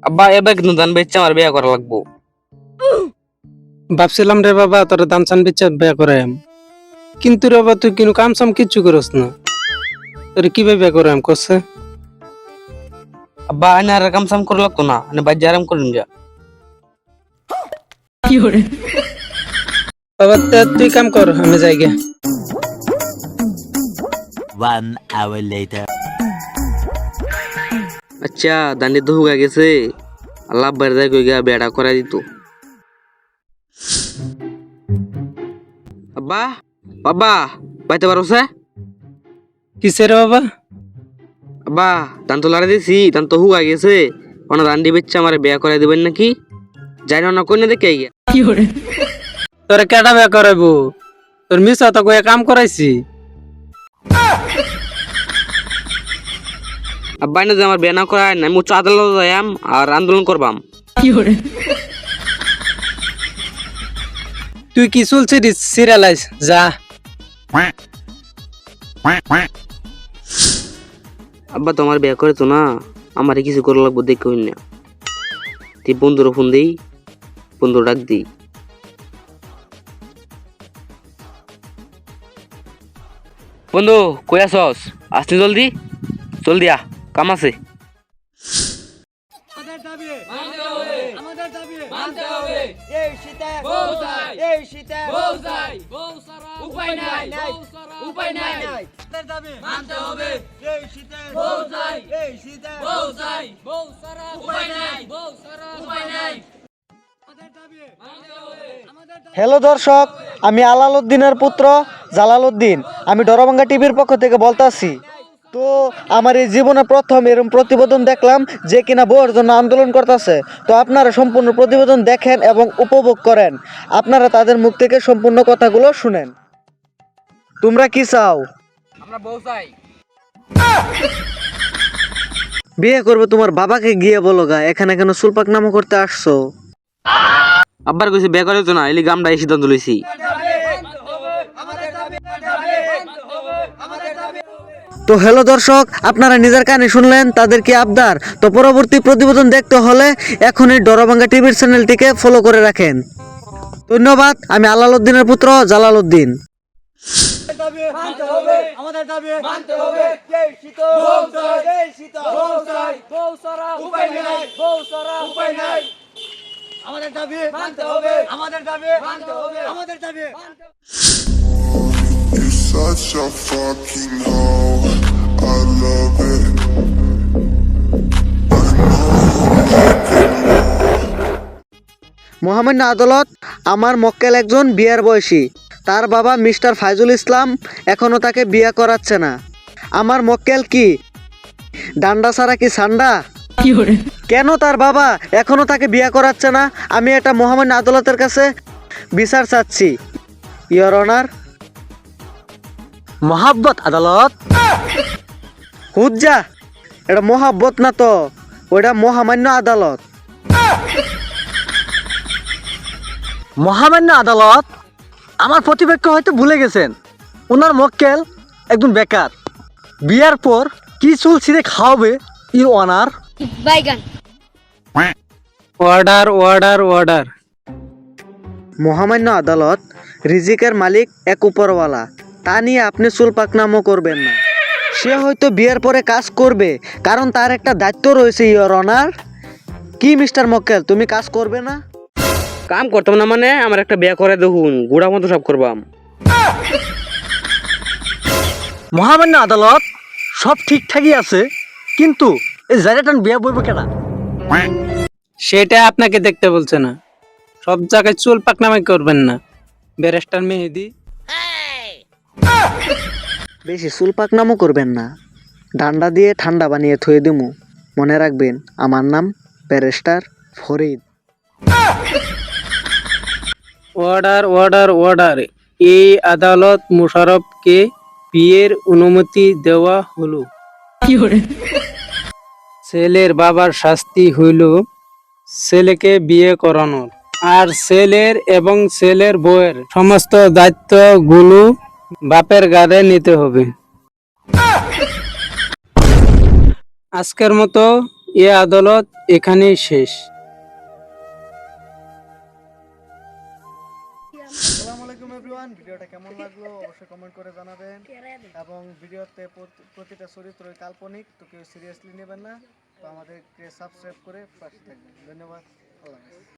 আব্বা এবার কিন্তু ধান বেচে আমার বিয়ে করা লাগবো। ভাবছিলাম রে বাবা তোর দান চান বেচা বিয়া করাইম, কিন্তু রে বাবা তুই কিন্তু কাম সাম কিচ্ছু করস না, তোর কিভাবে বিয়া করাইম করছে? আব্বা আইনা আর কাম সাম করে লাগতো না, মানে বাইরে আরাম করিম যা। বাবা তুই কাম কর, আমি যাই গে। 1 hour later. আচ্ছা দান্ডি তো হুগা গেছে, আল্লাহ বাইরে যায় কই গা বেড়া করাই দিত। আব্বা বাবা বাইতে পারো সে? কিসে রে বাবা? আব্বা ধান তো লাড়া দিছি, ধান তো হুগা গেছে, ওনা দান্ডি বেচে আমার বিয়ে করাই দিবেন নাকি? যাই না কই না দেখে গিয়া। তোরে কেডা বিয়া করাইবো? তোর মিস তো কয়ে কাম করাইছি। আব্বা না যে আমার বিয়ে না করায় না, আমি উচ্চ আদালত যাইম আর আন্দোলন করবাম। তুই কি চলছে সিরিয়ালাইজ যা। আব্বা তো আমার বিয়ে করে তো না, আমারে কিছু করা লাগবো দেখে হইন না। তুই বন্ধুর ফোন দিই, বন্ধু ডাক দিই। বন্ধু কই আছস? আসনি জলদি, জলদি আ, কাম আছে। হ্যালো দর্শক, আমি আলালউদ্দিনের পুত্র জালালউদ্দিন। আমি ডরভাঙ্গা টিভির পক্ষ থেকে বলতাছি। তো আমার এই জীবনে প্রথম এরকম প্রতিবেদন দেখলাম যে কিনা বউয়ের জন্য আন্দোলন করতেছে। তো আপনারা সম্পূর্ণ প্রতিবেদন দেখেন এবং উপভোগ করেন। আপনারা তাদের মুখ থেকে সম্পূর্ণ কথাগুলো শুনেন। তোমরা কি চাও? আমরা বউ চাই। বিয়ে করবে তোমার বাবাকে গিয়ে বলো গা, এখানে কেন সুলপাক নামও করতে আসছো? আব্বার কইছে বিয়ে করে তো না, এলি গামটা এই সিদ্ধান্ত লইছি। তো হ্যালো দর্শক, আপনারা নিজের কানে শুনলেন তাদের কি আবদার। তো পরবর্তী প্রতিবেদন দেখতে হলে এখনই ডরভাঙ্গা টিভির চ্যানেলটিকে ফলো করে রাখেন। ধন্যবাদ। আমি আলালউদ্দিনের পুত্র Jalaluddin. You're such a fucking hoe. I love it. মহামান্য আদালত, আমার মক্কেল একজন বিয়ার বয়সী। তার বাবা মিস্টার ফাইজুল ইসলাম এখনো তাকে বিয়ে করাচ্ছে না। আমার মক্কেল কি ডান্ডা ছাড়া কি সান্ডা? কেন তার বাবা এখনো তাকে বিয়ে করাচ্ছে না? আমি এটা মহামান্য আদালতের কাছে বিচার চাচ্ছি, ইওর অনার। মহাব্বত আদালত হুজ্জা, এটা মহাব্বত না তো, ওটা মহামান্য আদালত। মহামান্য আদালত, আমার প্রতিপক্ষ হয়তো ভুলে গেছেন, ওনার মক্কেল একজন বেকার। বিয়ার পর কি চুল ছিঁড়ে খাওয়াবে ইওর অনার? বাইগান। Order order order. মহামান্য আদালত, রিজিকের মালিক এক উপরওয়ালা, তা নিয়ে আপনি চুল পাকনামো করবেন না। সে হয়তো বিয়ের পরে কাজ করবে, কারণ তার একটা দায়িত্ব রয়েছে ইওর অনার। কি মিস্টার মক্কেল, তুমি কাজ করবে না? কাম করতাম না মানে আমার একটা বিয়ে করে দেখুন, গুড়া মতো সব করবাম। মহামান্য আদালত, সব ঠিকঠাকই আছে, কিন্তু এই জায়গাটান বিয়ে বইব কেনা? সেটা আপনাকে দেখতে বলছে না, সব জায়গায় চুল পাকনামি করবেন না। ব্যারিস্টার মেহেদি। বেশি চুল পাকনামো করবেন না, ডান্ডা দিয়ে ঠান্ডা বানিয়ে থুয়ে দিমু। মনে রাখবেন, আমার নাম barrister Farid. Order order order. এই আদালত মোশাররফকে বিয়ের অনুমতি দেওয়া হলো। ছেলের বাবার শাস্তি হইল ছেলেকে বিয়ে করানোর, আর ছেলের এবং ছেলের বউয়ের সমস্ত দায়িত্বগুলো বাপের গাড়ে নিতে হবে। আজকের মতো এ আদালত এখানেই শেষ। আসসালামু আলাইকুম এভরিওয়ান, ভিডিওটা কেমন লাগলো অবশ্যই কমেন্ট করে জানাবেন। এবং ভিডিওতে প্রতিটা চরিত্রই কাল্পনিক, তো কেউ সিরিয়াসলি নেবেন না। তো আমাদেরকে সাবস্ক্রাইব করে পাশে থাকবেন। ধন্যবাদ। আল্লাহ হাফেজ।